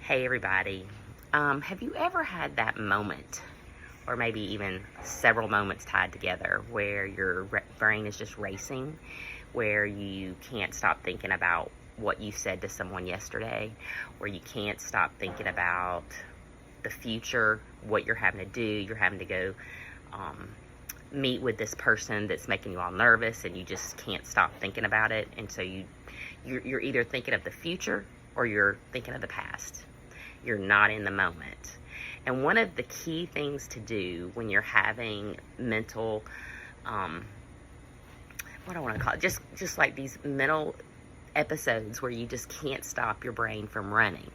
Hey everybody, have you ever had that moment, or maybe even several moments tied together, where your brain is just racing, where you can't stop thinking about what you said to someone yesterday, where you can't stop thinking about the future, what you're having to do, you're having to go meet with this person that's making you all nervous and you just can't stop thinking about it, and so you're either thinking of the future or you're thinking of the past. You're not in the moment. And one of the key things to do when you're having mental, what do I want to call it? Just like these mental episodes where you just can't stop your brain from running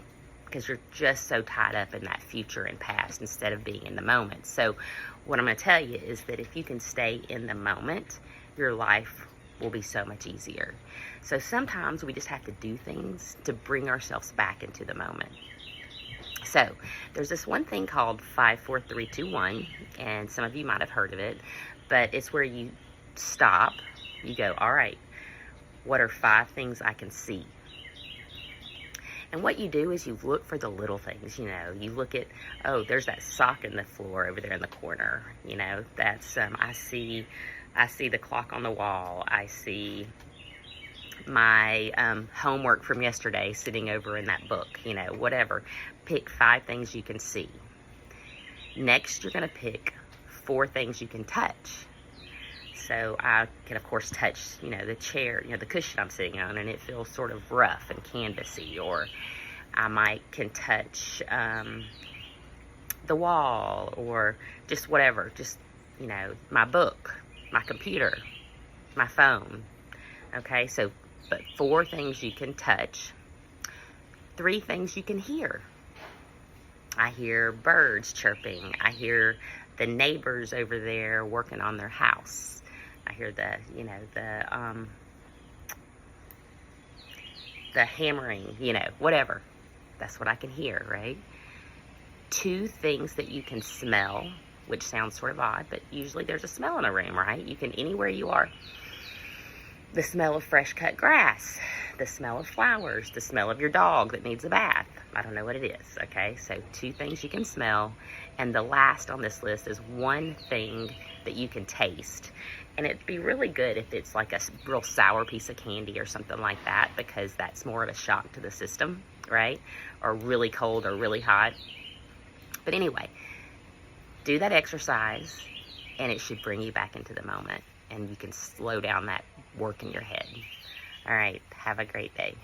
because you're just so tied up in that future and past instead of being in the moment. So what I'm going to tell you is that if you can stay in the moment, your life will be so much easier. So sometimes we just have to do things to bring ourselves back into the moment. So there's this one thing called 5, 4, 3, 2, 1, and some of you might have heard of it, but it's where you stop, you go, all right, what are 5 things I can see? And what you do is you look for the little things, you look at, oh, there's that sock in the floor over there in the corner, that's, I see the clock on the wall, I see my homework from yesterday sitting over in that book, whatever. Pick 5 things you can see. Next, you're going to pick 4 things you can touch. So I can, of course, touch, the chair, the cushion I'm sitting on, and it feels sort of rough and canvassy. Or I can touch the wall, or just whatever, just, my book, my computer, my phone. Okay, so, but 4 things you can touch, 3 things you can hear. I hear birds chirping. I hear the neighbors over there working on their house. I hear the hammering, whatever. That's what I can hear, right? 2 things that you can smell, which sounds sort of odd, but usually there's a smell in a room, right? You can, anywhere you are. The smell of fresh cut grass, the smell of flowers, the smell of your dog that needs a bath. I don't know what it is, okay? So 2 things you can smell. And the last on this list is 1 thing that you can taste. And it'd be really good if it's like a real sour piece of candy or something like that, because that's more of a shock to the system, right? Or really cold or really hot. But anyway, do that exercise and it should bring you back into the moment. And you can slow down that work in your head. All right, have a great day.